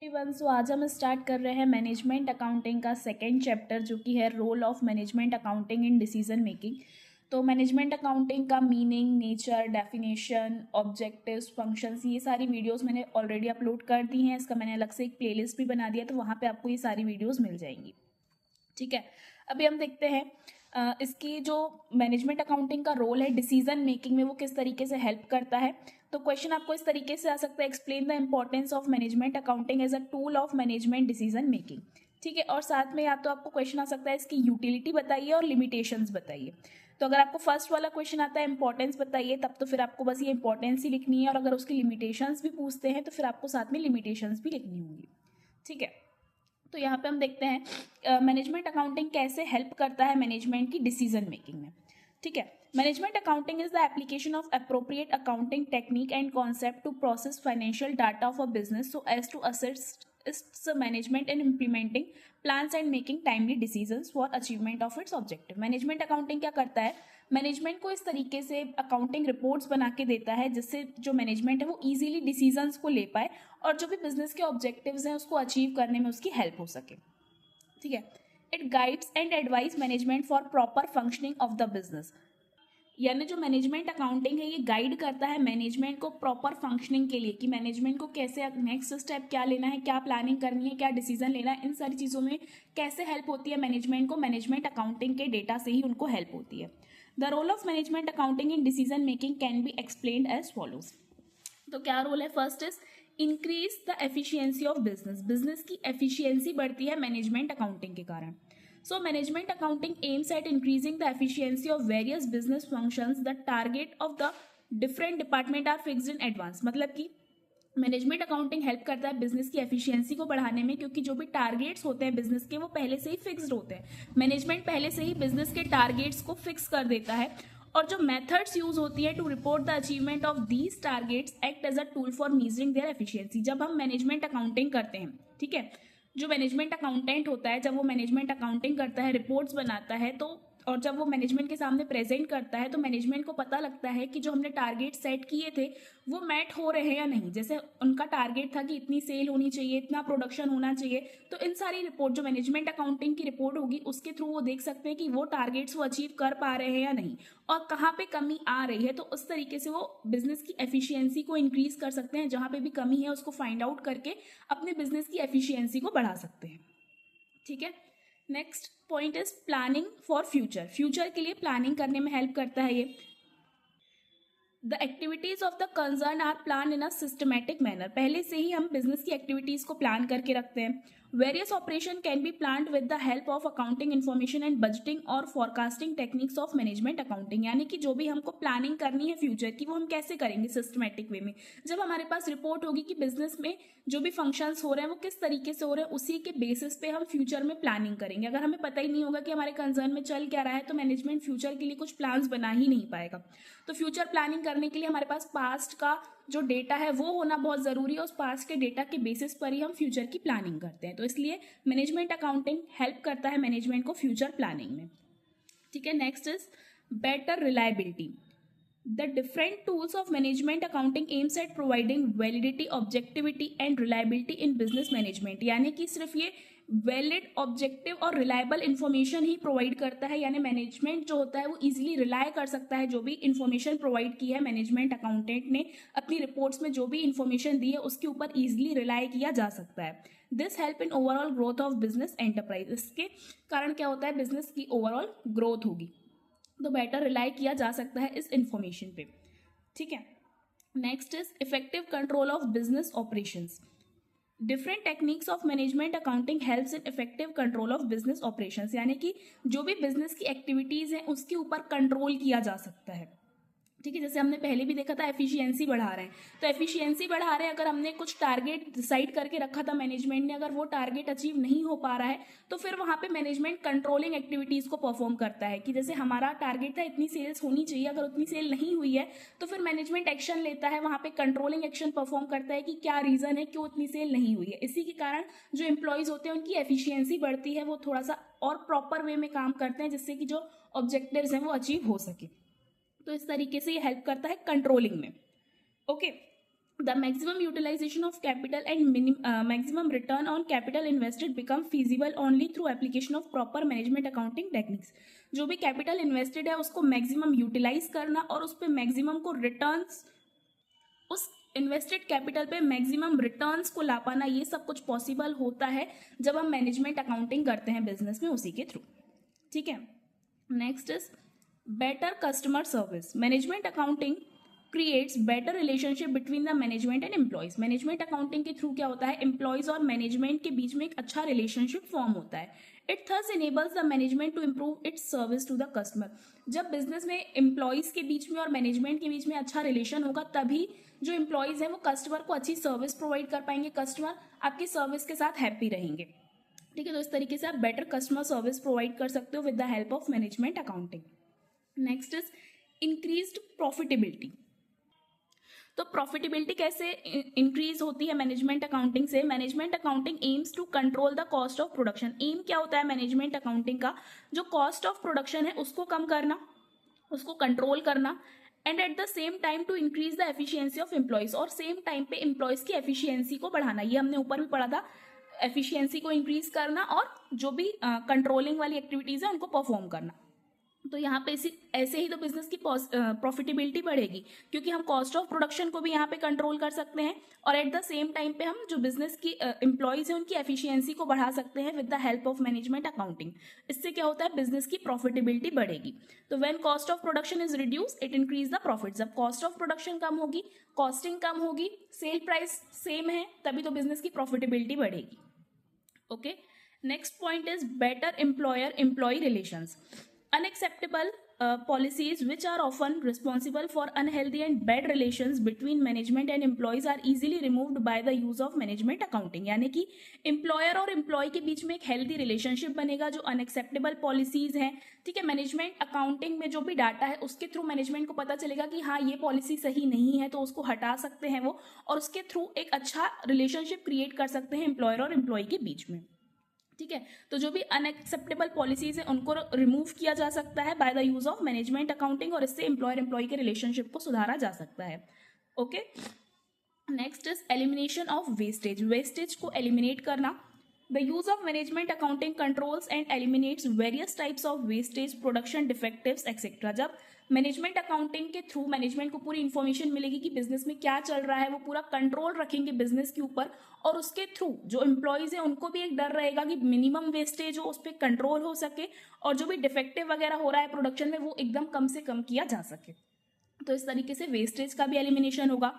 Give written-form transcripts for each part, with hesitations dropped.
Everyone, सो आज हम start कर रहे हैं मैनेजमेंट अकाउंटिंग का सेकेंड चैप्टर जो कि है role of management accounting in decision making. तो मैनेजमेंट अकाउंटिंग का meaning, nature, definition, objectives, functions, ये सारी वीडियोस मैंने ऑलरेडी अपलोड कर दी हैं। इसका मैंने अलग से एक प्लेलिस्ट भी बना दिया, तो वहाँ पे आपको ये सारी वीडियोस मिल जाएंगी। ठीक है, अभी हम देखते हैं इसकी जो मैनेजमेंट अकाउंटिंग का रोल है डिसीजन मेकिंग में, वो किस तरीके से हेल्प करता है। तो क्वेश्चन आपको इस तरीके से आ सकता है, explain the importance of management accounting as a tool of management decision making. ठीक है, और साथ में या तो आपको क्वेश्चन आ सकता है इसकी यूटिलिटी बताइए और लिमिटेशंस बताइए। तो अगर आपको फर्स्ट वाला क्वेश्चन आता है इंपॉर्टेंस बताइए, तब तो फिर आपको बस ये इंपॉर्टेंस ही लिखनी है, और अगर उसकी लिमिटेशंस भी पूछते हैं तो फिर आपको साथ में लिमिटेशंस भी लिखनी होंगी। ठीक है, तो यहाँ पे हम देखते हैं मैनेजमेंट अकाउंटिंग कैसे हेल्प करता है मैनेजमेंट की डिसीजन मेकिंग में। ठीक है, management accounting is the application of appropriate accounting technique and concept to process financial data of a business so as to assist its management in implementing plans and making timely decisions for achievement of its objective। Management accounting क्या करता है, management को इस तरीके से accounting reports बना के देता है जिससे जो मैनेजमेंट है वो इजीली डिसीजंस को ले पाए और जो भी बिजनेस के ऑब्जेक्टिव्स हैं उसको अचीव करने में उसकी हेल्प हो सके। ठीक है, it guides and advice management for proper functioning of the business, यानी जो मैनेजमेंट अकाउंटिंग है ये गाइड करता है मैनेजमेंट को प्रॉपर फंक्शनिंग के लिए कि मैनेजमेंट को कैसे नेक्स्ट स्टेप क्या लेना है, क्या प्लानिंग करनी है, क्या डिसीजन लेना है, इन सारी चीज़ों में कैसे हेल्प होती है मैनेजमेंट को। मैनेजमेंट अकाउंटिंग के डेटा से ही उनको हेल्प होती है। The role of management accounting in decision making can be explained as follows. तो क्या रोल है, first is increase the efficiency of business. Business की एफिशिएंसी बढ़ती है मैनेजमेंट अकाउंटिंग के कारण। So management accounting aims at increasing the efficiency of various business functions. The target of the different department are fixed in advance। मतलब कि management accounting help करता है business की एफिशिएंसी को बढ़ाने में, क्योंकि जो भी टारगेट्स होते हैं बिजनेस के वो पहले से ही फिक्स्ड होते हैं। मैनेजमेंट पहले से ही बिजनेस के टारगेट्स को फिक्स कर देता है, और जो मेथड्स यूज होती है to report the achievement of these targets act as a tool for measuring their efficiency. जब हम मैनेजमेंट अकाउंटिंग करते हैं, ठीक है, जो मैनेजमेंट अकाउंटेंट होता है जब वो मैनेजमेंट अकाउंटिंग करता है, रिपोर्ट्स बनाता है, तो और जब वो मैनेजमेंट के सामने प्रेजेंट करता है तो मैनेजमेंट को पता लगता है कि जो हमने टारगेट सेट किए थे वो मैट हो रहे हैं या नहीं। जैसे उनका टारगेट था कि इतनी सेल होनी चाहिए, इतना प्रोडक्शन होना चाहिए, तो इन सारी रिपोर्ट जो मैनेजमेंट अकाउंटिंग की रिपोर्ट होगी उसके थ्रू वो देख सकते हैं कि वो टारगेट्स वो अचीव कर पा रहे हैं या नहीं, और कहाँ पे कमी आ रही है। तो उस तरीके से वो बिजनेस की एफिशिएंसी को इंक्रीज कर सकते हैं, जहाँ पे भी कमी है उसको फाइंड आउट करके अपने बिजनेस की एफिशिएंसी को बढ़ा सकते हैं। ठीक है, next point is planning for future. Future के लिए प्लानिंग करने में हेल्प करता है ये। The activities of the concern are plan in a systematic manner. पहले से ही हम बिजनेस की एक्टिविटीज को प्लान करके रखते हैं। Various operation can be planned with the help of accounting information and budgeting और forecasting techniques of management accounting. यानी कि जो भी हमको प्लानिंग करनी है फ्यूचर की वो हम कैसे करेंगे, सिस्टमैटिक वे में। जब हमारे पास रिपोर्ट होगी कि बिजनेस में जो भी फंक्शंस हो रहे हैं वो किस तरीके से हो रहे हैं, उसी के बेसिस पे हम फ्यूचर में प्लानिंग करेंगे। अगर हमें पता ही नहीं होगा कि हमारे कंसर्न में चल क्या रहा है तो मैनेजमेंट फ्यूचर के लिए कुछ प्लान्स बना ही नहीं पाएगा। तो फ्यूचर प्लानिंग करने के लिए हमारे पास पास्ट का जो डेटा है वो होना बहुत जरूरी है। उस पास्ट के डेटा के बेसिस पर ही हम फ्यूचर की प्लानिंग करते हैं। तो इसलिए मैनेजमेंट अकाउंटिंग हेल्प करता है मैनेजमेंट को फ्यूचर प्लानिंग में। ठीक है, next is better reliability. The different tools of management accounting aims at providing validity, objectivity and reliability in business management। यानी कि सिर्फ ये वैलिड, ऑब्जेक्टिव और रिलायबल इंफॉर्मेशन ही प्रोवाइड करता है, यानी मैनेजमेंट जो होता है वो इजीली रिलाय कर सकता है जो भी इंफॉर्मेशन प्रोवाइड की है मैनेजमेंट अकाउंटेंट ने अपनी रिपोर्ट्स में, जो भी इंफॉर्मेशन दी है उसके ऊपर इजीली रिलाय किया जा सकता है। This help in overall growth of business enterprise. इसके कारण क्या होता है, बिजनेस की ओवरऑल ग्रोथ होगी, तो बेटर रिलाई किया जा सकता है इस इंफॉर्मेशन पे। ठीक है, next is effective control of business operations. Different techniques of management accounting helps in effective control of business operations. यानी कि जो भी बिजनेस की एक्टिविटीज हैं उसके ऊपर कंट्रोल किया जा सकता है। ठीक है, जैसे हमने पहले भी देखा था एफिशिएंसी बढ़ा रहे हैं, तो एफिशिएंसी बढ़ा रहे हैं, अगर हमने कुछ टारगेट डिसाइड करके रखा था मैनेजमेंट ने, अगर वो टारगेट अचीव नहीं हो पा रहा है तो फिर वहां पे मैनेजमेंट कंट्रोलिंग एक्टिविटीज को परफॉर्म करता है कि जैसे हमारा टारगेट था इतनी सेल्स होनी चाहिए, अगर उतनी सेल नहीं हुई है तो फिर मैनेजमेंट एक्शन लेता है, वहां पे कंट्रोलिंग एक्शन परफॉर्म करता है कि क्या रीजन है क्यों इतनी सेल नहीं हुई है। इसी के कारण जो एम्प्लॉयज होते हैं उनकी एफिशिएंसी बढ़ती है, वो थोड़ा सा और प्रॉपर वे में काम करते हैं जिससे कि जो ऑब्जेक्टिव्स हैं वो अचीव हो सके। तो इस तरीके से ये हेल्प करता है कंट्रोलिंग में। Okay, the maximum utilization of capital and maximum return on capital invested become feasible only through application of proper management accounting techniques. जो भी कैपिटल इन्वेस्टेड है उसको मैक्सिमम यूटिलाइज करना और उस पर मैक्सिमम को रिटर्न्स, उस इन्वेस्टेड कैपिटल पे मैक्सिमम रिटर्न्स को ला पाना, ये सब कुछ पॉसिबल होता है जब हम मैनेजमेंट अकाउंटिंग करते हैं बिजनेस में, उसी के थ्रू. ठीक है. Next is better customer service. Management accounting creates better relationship between the management and employees. Management accounting के थ्रू क्या होता है, एम्प्लॉयज और मैनेजमेंट के बीच में एक अच्छा रिलेशनशिप फॉर्म होता है. It thus enables the management to improve its service to the customer. जब बिजनेस में एम्प्लॉयज के बीच में और मैनेजमेंट के बीच में अच्छा रिलेशन होगा, तभी जो एम्प्लॉयज हैं वो कस्टमर को अच्छी सर्विस प्रोवाइड कर पाएंगे, कस्टमर आपकी सर्विस के साथ हैप्पी रहेंगे. ठीक है. तो इस तरीके से आप बेटर कस्टमर सर्विस प्रोवाइड कर सकते हो with the help of management accounting. Next is increased profitability. तो प्रॉफिटेबिलिटी कैसे इंक्रीज होती है मैनेजमेंट अकाउंटिंग से. Management accounting aims to control the cost of production. Aim क्या होता है मैनेजमेंट अकाउंटिंग का, जो कॉस्ट ऑफ प्रोडक्शन है उसको कम करना, उसको कंट्रोल करना, and at the same time to increase the efficiency of employees. और सेम टाइम पे एम्प्लॉयज की एफिशिएंसी को बढ़ाना. ये हमने ऊपर भी पढ़ा था, एफिशिएंसी को इंक्रीज करना और जो भी कंट्रोलिंग वाली एक्टिविटीज है उनको परफॉर्म करना. तो यहाँ पे ऐसे ही तो बिजनेस की प्रॉफिटेबिलिटी बढ़ेगी, क्योंकि हम कॉस्ट ऑफ प्रोडक्शन को भी यहाँ पे कंट्रोल कर सकते हैं और एट द सेम टाइम पे हम जो बिजनेस की एम्प्लॉयज हैं उनकी एफिशिएंसी को बढ़ा सकते हैं with the help of management accounting. इससे क्या होता है, बिजनेस की प्रॉफिटेबिलिटी बढ़ेगी. तो when cost of production is reduce it increase the profit. जब कॉस्ट ऑफ प्रोडक्शन कम होगी, कॉस्टिंग कम होगी, सेल प्राइस सेम है, तभी तो बिजनेस की प्रॉफिटेबिलिटी बढ़ेगी. Okay. Next point is better employer employee relations. Unacceptable policies which are often responsible for unhealthy and bad relations between management and employees are easily removed by the use of management accounting. यानी कि employer और employ के बीच में एक healthy relationship बनेगा. जो unacceptable policies हैं, ठीक है, मैनेजमेंट अकाउंटिंग में जो भी डाटा है उसके थ्रू मैनेजमेंट को पता चलेगा कि हाँ ये पॉलिसी सही नहीं है, तो उसको हटा सकते हैं वो, और उसके थ्रू एक अच्छा रिलेशनशिप क्रिएट कर सकते हैं एम्प्लॉयर और एम्प्लॉय के बीच में. ठीक है. तो जो भी अनएक्सेप्टेबल पॉलिसीज है उनको रिमूव किया जा सकता है by the use of management accounting, और इससे एम्प्लॉयर एम्प्लॉय के रिलेशनशिप को सुधारा जा सकता है. Okay. Next is elimination of wastage. Wastage को एलिमिनेट करना. The use of management accounting controls and eliminates various types of wastage, production डिफेक्टिव्स etcetera. जब मैनेजमेंट अकाउंटिंग के थ्रू मैनेजमेंट को पूरी इन्फॉर्मेशन मिलेगी कि बिजनेस में क्या चल रहा है, वो पूरा कंट्रोल रखेंगे बिजनेस के ऊपर, और उसके थ्रू जो एम्प्लॉयज है उनको भी एक डर रहेगा कि मिनिमम वेस्टेज हो, उस पर कंट्रोल हो सके, और जो भी डिफेक्टिव वगैरह हो रहा है प्रोडक्शन में वो एकदम कम से कम किया जा सके. तो इस तरीके से वेस्टेज का भी एलिमिनेशन होगा.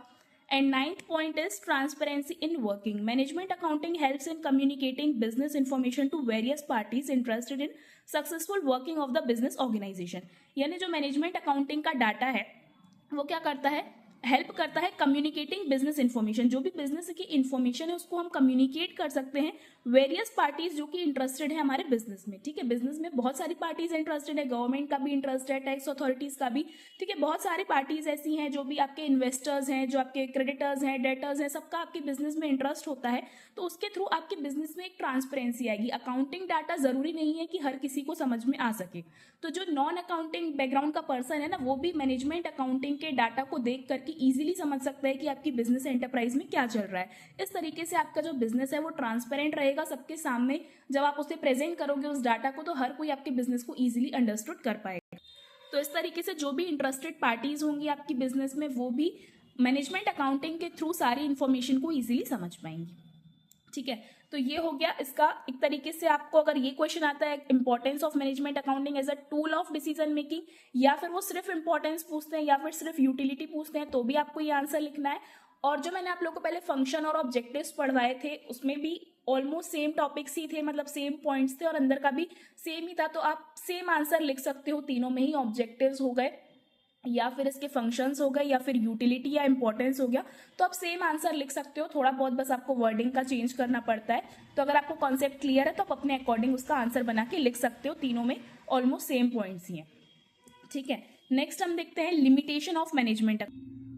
And ninth point is transparency in working. Management accounting helps in communicating business information to various parties interested in successful working of the business organization. यानी जो मैनेजमेंट अकाउंटिंग का डाटा है वो क्या करता है, हेल्प करता है कम्युनिकेटिंग बिजनेस इन्फॉर्मेशन. जो भी बिजनेस की इन्फॉर्मेशन है उसको हम कम्युनिकेट कर सकते हैं वेरियस पार्टीज जो कि इंटरेस्टेड है हमारे बिजनेस में. ठीक है. बिजनेस में बहुत सारी पार्टीज इंटरेस्टेड है, गवर्नमेंट का भी इंटरेस्ट है, टैक्स अथॉरिटीज का भी. ठीक है. बहुत सारी पार्टीज ऐसी हैं जो भी आपके इन्वेस्टर्स हैं, जो आपके क्रेडिटर्स हैं, डेटर्स हैं, सबका आपके बिजनेस में इंटरेस्ट होता है. तो उसके थ्रू आपके बिजनेस में एक ट्रांसपेरेंसी आएगी. अकाउंटिंग डाटा जरूरी नहीं है कि हर किसी को समझ में आ सके. तो जो नॉन अकाउंटिंग बैकग्राउंड का पर्सन है ना, वो भी मैनेजमेंट अकाउंटिंग के डाटा को देख करके इजीली समझ सकता है कि आपकी बिजनेस एंटरप्राइज में क्या चल रहा है. इस तरीके से आपका जो बिजनेस है वो ट्रांसपेरेंट रहेगा सबके सामने. जब आप उसे प्रेजेंट करोगे उस डाटा को, तो हर कोई आपके बिजनेस को इजीली अंडरस्टूड कर पाएगा. तो इस तरीके से जो भी इंटरेस्टेड पार्टीज होंगी आपकी बिजनेस में, वो भी मैनेजमेंट अकाउंटिंग के थ्रू सारी इंफॉर्मेशन को इजीली समझ पाएंगी. ठीक है. तो ये हो गया इसका एक तरीके से. आपको अगर ये क्वेश्चन आता है importance of management accounting as a tool of decision making, या फिर वो सिर्फ इंपॉर्टेंस पूछते हैं या फिर सिर्फ यूटिलिटी पूछते हैं, तो भी आपको ये आंसर लिखना है. और जो मैंने आप लोगों को पहले फंक्शन और ऑब्जेक्टिव्स पढ़वाए थे उसमें भी ऑलमोस्ट सेम टॉपिक्स ही थे, मतलब सेम पॉइंट्स थे और अंदर का भी सेम ही था. तो आप सेम आंसर लिख सकते हो तीनों में ही. ऑब्जेक्टिव्स हो गए या फिर इसके फंक्शंस हो गए या फिर यूटिलिटी या इंपॉर्टेंस हो गया, तो आप सेम आंसर लिख सकते हो. थोड़ा बहुत बस आपको वर्डिंग का चेंज करना पड़ता है. तो अगर आपको कॉन्सेप्ट क्लियर है तो आप अपने अकॉर्डिंग उसका आंसर बना के लिख सकते हो. तीनों में ऑलमोस्ट सेम पॉइंट्स ही हैं. ठीक है. नेक्स्ट हम देखते हैं लिमिटेशन ऑफ मैनेजमेंट.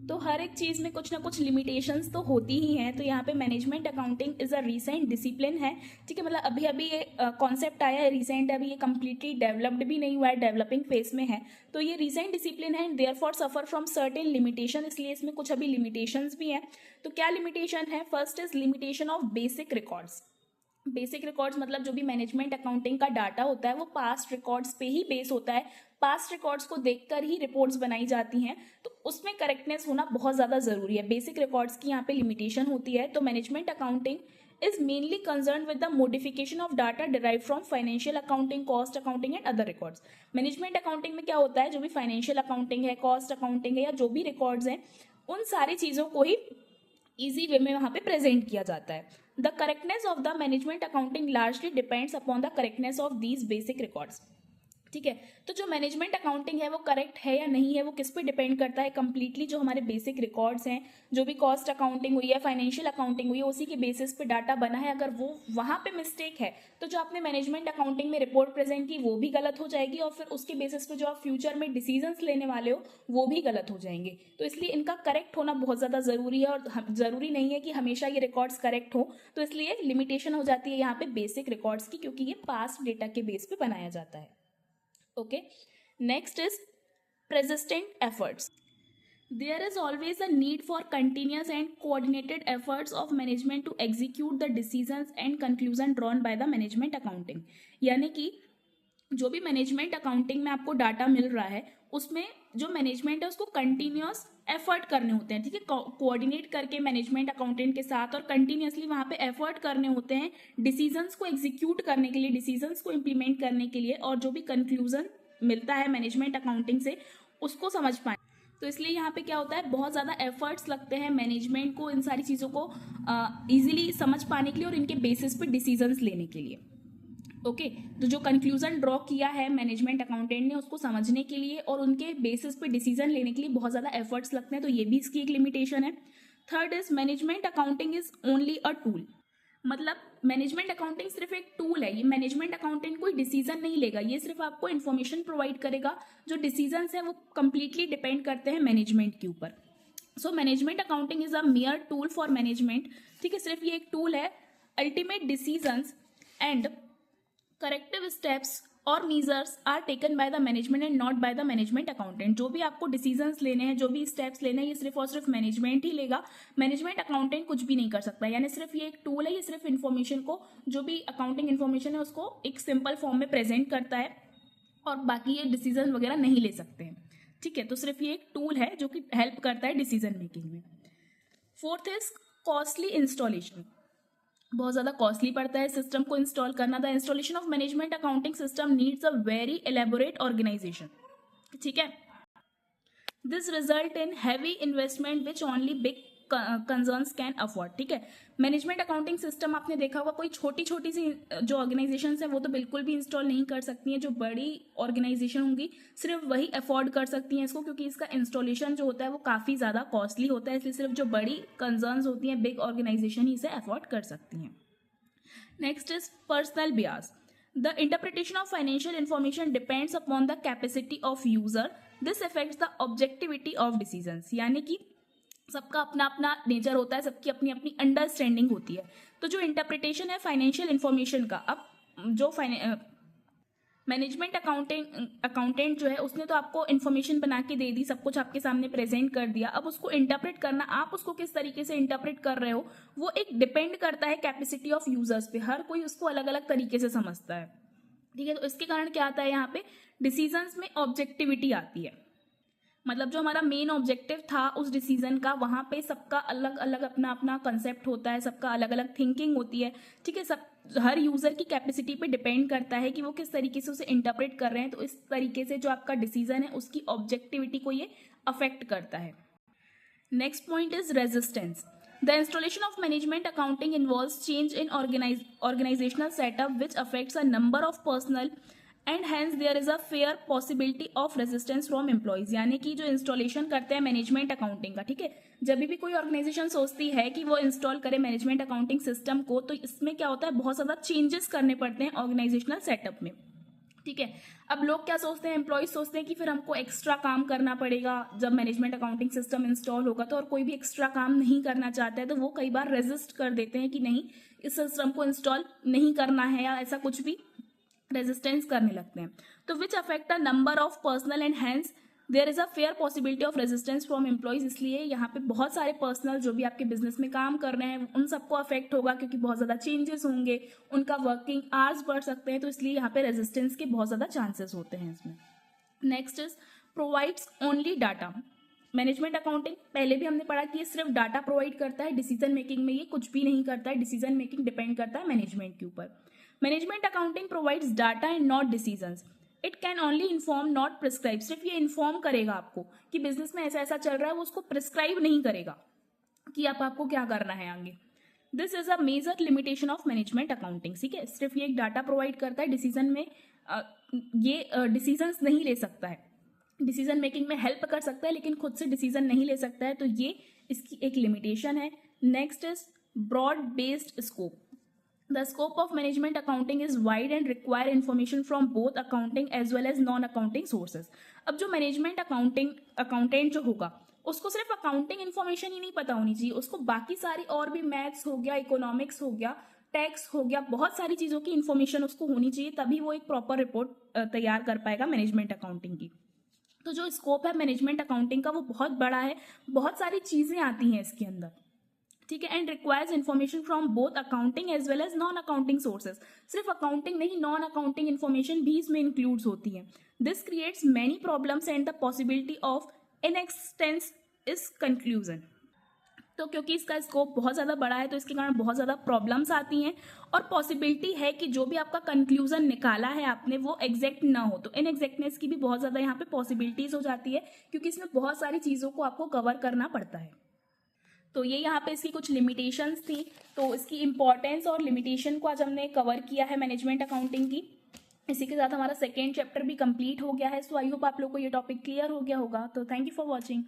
तो हर एक चीज़ में कुछ ना कुछ लिमिटेशंस तो होती ही हैं। तो यहाँ पे management accounting is a recent discipline है, ठीक है। मतलब अभी अभी ये कॉन्सेप्ट आया है रीसेंट, अभी ये कम्प्लीटली डेवलप्ड भी नहीं हुआ है, डेवलपिंग फेज में है। तो ये रीसेंट डिसिप्लिन है, therefore suffer from certain limitation, इसलिए इसमें कुछ अभी लिमिटेशंस भी हैं। तो क्या लिमिटेशन है? First is limitation of basic records. Basic records मतलब जो भी मैनेजमेंट अकाउंटिंग का डाटा होता है वो पास्ट रिकॉर्ड्स पे ही बेस होता है, पास्ट रिकॉर्ड्स को देखकर ही रिपोर्ट्स बनाई जाती हैं, तो उसमें करेक्टनेस होना बहुत ज़्यादा ज़रूरी है। बेसिक रिकॉर्ड्स की यहाँ पे लिमिटेशन होती है। तो management accounting is mainly concern with the modification of data derive from financial accounting, cost accounting and other records. Management accounting में क्या होता है, जो भी फाइनेंशियल अकाउंटिंग है, कॉस्ट अकाउंटिंग है, या जो भी रिकॉर्ड्स हैं, उन सारी चीज़ों को ही ईजी वे में वहाँ पे प्रेजेंट किया जाता है। The correctness of the management accounting largely depends upon the correctness of these basic records, ठीक है। तो जो मैनेजमेंट अकाउंटिंग है वो करेक्ट है या नहीं है, वो किस पे डिपेंड करता है? कंप्लीटली जो हमारे बेसिक रिकॉर्ड्स हैं, जो भी कॉस्ट अकाउंटिंग हुई है, फाइनेंशियल अकाउंटिंग हुई है, उसी के बेसिस पे डाटा बना है। अगर वो वहाँ पे मिस्टेक है तो जो आपने मैनेजमेंट अकाउंटिंग में रिपोर्ट प्रेजेंट की वो भी गलत हो जाएगी, और फिर उसके बेसिस पे जो आप फ्यूचर में डिसीजंस लेने वाले हो वो भी गलत हो जाएंगे। तो इसलिए इनका करेक्ट होना बहुत ज़्यादा ज़रूरी है, और ज़रूरी नहीं है कि हमेशा ये रिकॉर्ड्स करेक्ट हो। तो इसलिए लिमिटेशन हो जाती है यहाँ पे बेसिक रिकॉर्ड्स की, क्योंकि ये पास्ट डेटा के बेस पे बनाया जाता है। Okay, next is persistent efforts. There is always a need for continuous and coordinated efforts of management to execute the decisions and conclusion drawn by the management accounting. यानी कि जो भी management accounting में आपको डाटा मिल रहा है उसमें जो मैनेजमेंट है उसको कंटिन्यूस एफर्ट करने होते हैं, ठीक है, कोऑर्डिनेट करके मैनेजमेंट अकाउंटेंट के साथ, और कंटिन्यूसली वहाँ पे एफर्ट करने होते हैं डिसीजंस को एग्जीक्यूट करने के लिए, डिसीजंस को इम्प्लीमेंट करने के लिए, और जो भी कंक्लूजन मिलता है मैनेजमेंट अकाउंटिंग से उसको समझ पाए। तो इसलिए यहाँ पे क्या होता है, बहुत ज़्यादा एफर्ट्स लगते हैं मैनेजमेंट को इन सारी चीज़ों को ईजिली समझ पाने के लिए और इनके बेसिस पे डिसीजंस लेने के लिए। ओके, तो जो कंक्लूजन ड्रॉ किया है मैनेजमेंट अकाउंटेंट ने उसको समझने के लिए और उनके बेसिस पे डिसीजन लेने के लिए बहुत ज़्यादा एफर्ट्स लगते हैं, तो ये भी इसकी एक लिमिटेशन है। Third is management accounting is only a tool. मतलब मैनेजमेंट अकाउंटिंग सिर्फ एक टूल है, ये मैनेजमेंट अकाउंटेंट कोई डिसीजन नहीं लेगा, ये सिर्फ आपको इन्फॉर्मेशन प्रोवाइड करेगा। जो डिसीजन है वो कंप्लीटली डिपेंड करते हैं मैनेजमेंट के ऊपर। So management accounting is a mere tool for management, ठीक है, सिर्फ ये एक टूल है। Ultimate decisions and corrective steps और measures are taken by the management and not by the management accountant. जो भी आपको डिसीजंस लेने हैं, जो भी स्टेप्स लेने हैं, ये सिर्फ और सिर्फ मैनेजमेंट ही लेगा, मैनेजमेंट अकाउंटेंट कुछ भी नहीं कर सकता। यानी सिर्फ ये एक टूल है, ये सिर्फ इन्फॉर्मेशन को, जो भी अकाउंटिंग इन्फॉर्मेशन है उसको एक सिंपल फॉर्म में प्रेजेंट करता है, और बाकी ये डिसीजन वगैरह नहीं ले सकते हैं, ठीक है। तो सिर्फ ये एक टूल है जो कि हेल्प करता है डिसीजन मेकिंग में। Fourth is costly installation. बहुत ज़्यादा कॉस्टली पड़ता है सिस्टम को इंस्टॉल करना। The installation of management accounting system needs a very elaborate organization, ठीक है। This result in heavy investment which only big concerns can afford, ठीक है। मैनेजमेंट अकाउंटिंग सिस्टम आपने देखा होगा, कोई छोटी छोटी सी जो ऑर्गेनाइजेशन है वो तो बिल्कुल भी इंस्टॉल नहीं कर सकती हैं, जो बड़ी ऑर्गेनाइजेशन होंगी सिर्फ वही अफोर्ड कर सकती हैं इसको, क्योंकि इसका इंस्टॉलेशन जो होता है वो काफ़ी ज़्यादा कॉस्टली होता है, इसलिए सिर्फ जो बड़ी कंसर्न्स होती हैं, बिग ऑर्गेनाइजेशन ही इसे अफोर्ड कर सकती हैं। Next is personal Beas. The interpretation of financial information depends upon the capacity of user. This affects the objectivity of decisions. यानी कि सबका अपना अपना नेचर होता है, सबकी अपनी अपनी अंडरस्टैंडिंग होती है। तो जो इंटरप्रिटेशन है फाइनेंशियल इन्फॉर्मेशन का, अब जो मैनेजमेंट अकाउंटेंट जो है उसने तो आपको इन्फॉर्मेशन बना के दे दी, सब कुछ आपके सामने प्रेजेंट कर दिया। अब उसको इंटरप्रेट करना, आप उसको किस तरीके से इंटरप्रेट कर रहे हो, वो एक डिपेंड करता है कैपेसिटी ऑफ यूजर्स पे। हर कोई उसको अलग अलग तरीके से समझता है, ठीक है। तो इसके कारण क्या आता है, यहाँ पे डिसीजंस में ऑब्जेक्टिविटी आती है। मतलब जो हमारा मेन ऑब्जेक्टिव था उस डिसीजन का, वहाँ पे सबका अलग अलग अपना अपना कंसेप्ट होता है, सबका अलग अलग थिंकिंग होती है, ठीक है। सब हर यूजर की कैपेसिटी पे डिपेंड करता है कि वो किस तरीके से उसे इंटरप्रेट कर रहे हैं। तो इस तरीके से जो आपका डिसीजन है उसकी ऑब्जेक्टिविटी को ये अफेक्ट करता है। Next point is resistance. The installation of management accounting involves change in organizational setup which affects a number of personnel and hence there is a fair possibility of resistance from employees। यानी कि जो installation करते हैं management accounting का, ठीक है, जब भी कोई ऑर्गेनाइजेशन सोचती है कि वो इंस्टॉल करे मैनेजमेंट अकाउंटिंग सिस्टम को, तो इसमें क्या होता है, बहुत ज़्यादा चेंजेस करने पड़ते हैं ऑर्गेनाइजेशनल सेटअप में। ठीक है। अब लोग क्या सोचते हैं, एम्प्लॉयज सोचते हैं कि फिर हमको एक्स्ट्रा काम करना पड़ेगा जब मैनेजमेंट अकाउंटिंग सिस्टम इंस्टॉल होगा तो, और कोई भी एक्स्ट्रा काम नहीं करना चाहता है तो वो कई बार रेजिस्ट कर देते हैं कि नहीं, इस सिस्टम को इंस्टॉल नहीं करना है, या ऐसा कुछ भी रेजिस्टेंस करने लगते हैं। तो which affect a number of personal and hence there is a fair possibility of resistance from employees. इसलिए यहाँ पे बहुत सारे पर्सनल जो भी आपके बिजनेस में काम कर रहे हैं उन सबको अफेक्ट होगा, क्योंकि बहुत ज़्यादा चेंजेस होंगे, उनका वर्किंग आवर्स बढ़ सकते हैं, तो इसलिए यहाँ पे रेजिस्टेंस के बहुत ज़्यादा चांसेस होते हैं इसमें। Next is provides only data. Management accounting पहले भी हमने पढ़ा कि ये सिर्फ डाटा प्रोवाइड करता है, डिसीजन मेकिंग में ये कुछ भी नहीं करता है, डिसीजन मेकिंग डिपेंड करता है मैनेजमेंट के ऊपर। Management accounting provides data and not decisions. It can only inform not prescribe. सिर्फ ये इन्फॉर्म करेगा आपको कि बिजनेस में ऐसा ऐसा चल रहा है, वो उसको प्रिस्क्राइब नहीं करेगा कि आपको क्या करना है आगे। This is a major limitation of management accounting. ठीक है, सिर्फ ये एक डाटा प्रोवाइड करता है, डिसीजन में ये डिसीजंस नहीं ले सकता है, डिसीजन मेकिंग में हेल्प कर सकता है लेकिन खुद से डिसीजन नहीं ले सकता है, तो ये इसकी एक लिमिटेशन है। Next is broad based scope. The scope of management accounting is wide and require information from both accounting as well as non-accounting sources. अब जो मैनेजमेंट अकाउंटेंट जो होगा उसको सिर्फ अकाउंटिंग इन्फॉर्मेशन ही नहीं पता होनी चाहिए, उसको बाकी सारी और भी मैथ्स हो गया, इकोनॉमिक्स हो गया, टैक्स हो गया, बहुत सारी चीज़ों की इन्फॉर्मेशन उसको होनी चाहिए, तभी वो एक प्रॉपर रिपोर्ट तैयार कर पाएगा मैनेजमेंट अकाउंटिंग की। तो जो स्कोप है मैनेजमेंट अकाउंटिंग का वो बहुत बड़ा है, बहुत सारी चीज़ें आती हैं इसके अंदर। ठीक है, and requires information from both accounting as well as non accounting sources. सिर्फ अकाउंटिंग नहीं, नॉन अकाउंटिंग इन्फॉर्मेशन भी इसमें इंक्लूड्स होती है। This creates many problems and the possibility of inexactness is conclusion. तो क्योंकि इसका स्कोप बहुत ज़्यादा बड़ा है तो इसके कारण बहुत ज़्यादा प्रॉब्लम्स आती हैं, और पॉसिबिलिटी है कि जो भी आपका कंक्लूजन निकाला है आपने वो एग्जैक्ट ना हो, तो इनएग्जैक्टनेस की भी बहुत ज़्यादा यहाँ पे पॉसिबिलिटीज हो जाती है, क्योंकि इसमें बहुत सारी चीज़ों को आपको कवर करना पड़ता है। तो ये यहाँ पे इसकी कुछ लिमिटेशंस थी, तो इसकी इंपॉर्टेंस और लिमिटेशन को आज हमने कवर किया है मैनेजमेंट अकाउंटिंग की। इसी के साथ हमारा सेकेंड चैप्टर भी कंप्लीट हो गया है। सो आई होप आप लोग को ये टॉपिक क्लियर हो गया होगा। तो थैंक यू फॉर वॉचिंग।